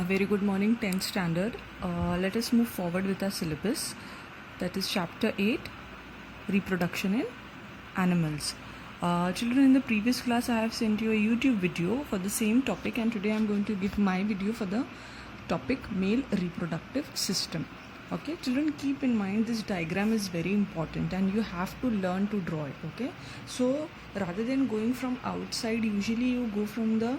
A very good morning, 10th standard. Let us move forward with our syllabus. That is chapter 8, reproduction in animals. Children, in the previous class I have sent you a YouTube video for the same topic, and today I am going to give my video for the topic male reproductive system. Okay, children, keep in mind this diagram is very important and you have to learn to draw it. Okay, so rather than going from outside, usually you go from the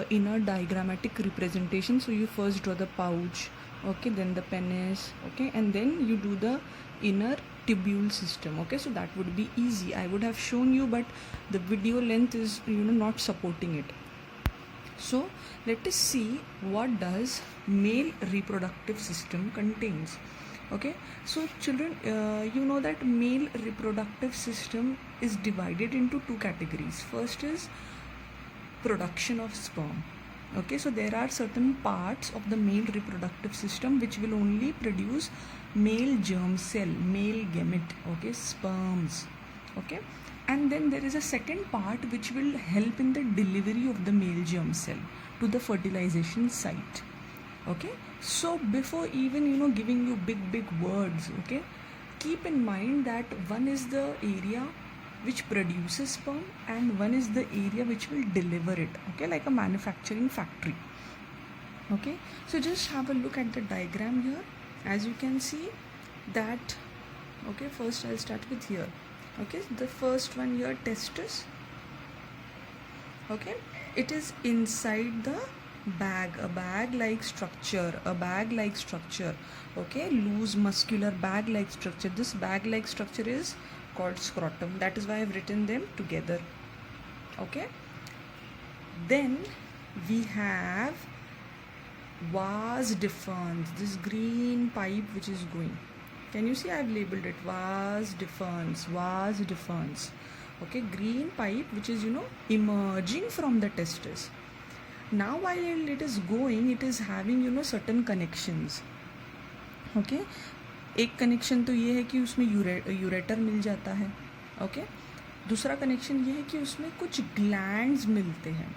inner diagrammatic representation. So you first draw the pouch, okay, then the penis, okay, and then you do the inner tubule system. Okay, so that would be easy. I would have shown you, but the video length is not supporting it. So let us see what does male reproductive system contains. Okay, so children, you know that male reproductive system is divided into two categories. First is production of sperm. Okay, so there are certain parts of the male reproductive system which will only produce male germ cell, male gamete, okay, sperms. Okay, and then there is a second part which will help in the delivery of the male germ cell to the fertilization site. Okay, so before even giving you big words, okay, keep in mind that one is the area which produces sperm and one is the area which will deliver it, okay, like a manufacturing factory. Okay, so just have a look at the diagram here. As you can see that, okay, first I'll start with here. Okay, the first one here, testis. Okay, it is inside the bag, a bag like structure, okay, loose muscular bag like structure. This bag like structure is called scrotum. That is why I have written them together. Okay, then we have vas deferens, this green pipe which is going. Can you see I have labeled it vas deferens. Okay, green pipe which is emerging from the testis. Now while it is going, it is having certain connections. Okay, एक connection तो ये है कि उसमें ureter मिल जाता है. Okay, दूसरा connection ये है कि उसमें कुछ ग्लैंड्स मिलते हैं.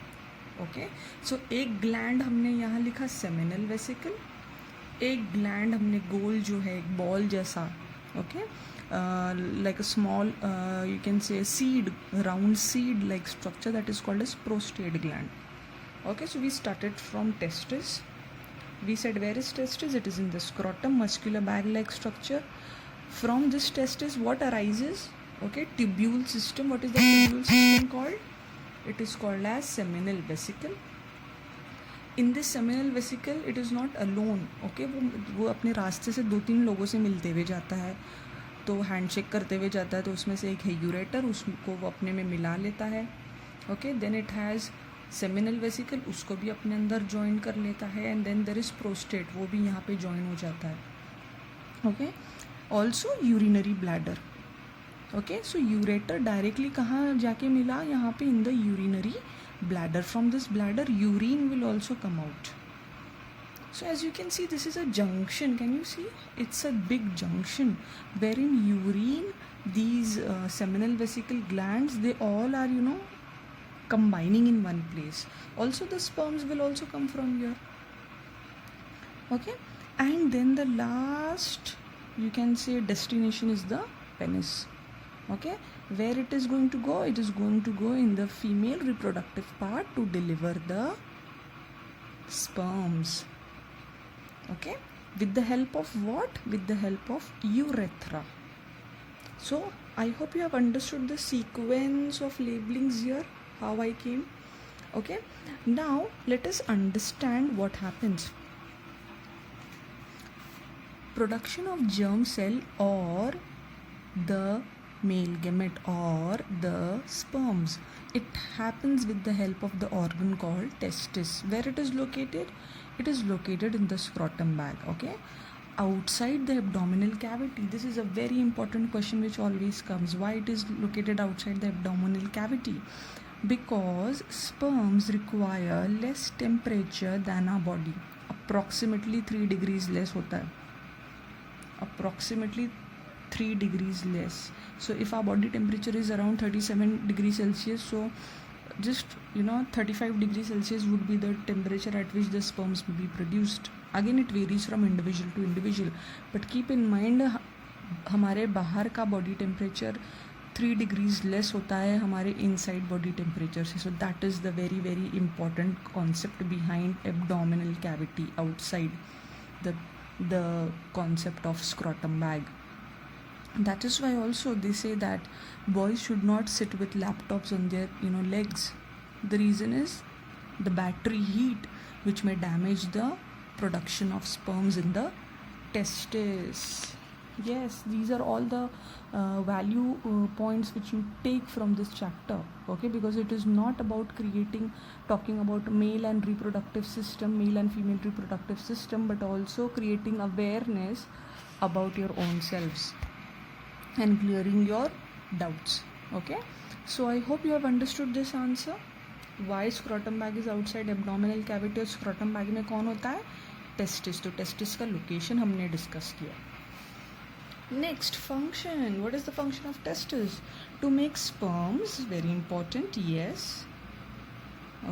ओके, सो एक ग्लैंड हमने यहाँ लिखा सेमिनल वेसिकल, एक ग्लैंड हमने गोल जो है एक बॉल जैसा, okay, like a small you can say seed, round seed like structure, that is called as prostate gland. Okay, so we started from testis. We said where is testis? It is in the scrotum, muscular bag like structure. From this testis what arises? Okay, tubule system. What is the tubule system called? It is called as seminal vesicle. In this seminal vesicle it is not alone. Okay, वो अपने रास्ते से 2-3 लोगों से मिलते हुए जाता है, तो हैंडशेक करते हुए जाता है, तो उसमें से एक है यूरेटर, उसको वो अपने में मिला लेता है. Okay, then it has seminal vesicle, उसको भी अपने अंदर ज्वाइन कर लेता है, and then there is prostate, वो भी यहाँ पे ज्वाइन हो जाता है. Okay, also urinary bladder. Okay, so ureter directly कहाँ जाके मिला? यहाँ पे in the urinary bladder. From this bladder urine will also come out. So as you can see, this is a junction. Can you see? It's a big junction wherein urine, these seminal vesicle glands, they all are combining in one place. Also the sperms will also come from here. Okay, and then the last, you can say, destination is the penis. Okay, where it is going to go? It is going to go in the female reproductive part to deliver the sperms. Okay, with the help of what? With the help of urethra. So I hope you have understood the sequence of labelings here, how I came. Okay, now let us understand what happens. Production of germ cell or the male gamete or the sperms, it happens with the help of the organ called testis. Where it is located? It is located in the scrotum bag. Okay, outside the abdominal cavity. This is a very important question which always comes. Why it is located outside the abdominal cavity? Because sperms require less temperature than our body. Approximately 3 degrees less होता है. Approximately 3 degrees less. So if our body temperature is around 37 degrees Celsius, so just 35 degrees Celsius would be the temperature at which the sperms may be produced. Again, it varies from individual to individual, but keep in mind हमारे बाहर का body temperature 3 degrees less होता है हमारे inside body temperature से. So that is the very very important concept behind abdominal cavity outside the concept of scrotum bag. That is why also they say that boys should not sit with laptops on their legs. The reason is the battery heat, which may damage the production of sperms in the testes. Yes, these are all the value points which you take from this chapter, okay, because it is not about talking about male and reproductive system, male and female reproductive system, but also creating awareness about your own selves and clearing your doubts. Okay, so I hope you have understood this answer. Why scrotum bag is outside abdominal cavity और scrotum bag में कौन होता है? Testis. तो testis का location हमने discuss किया. Next, function. What is the function of testis? To make sperms. Very important. Yes.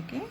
Okay.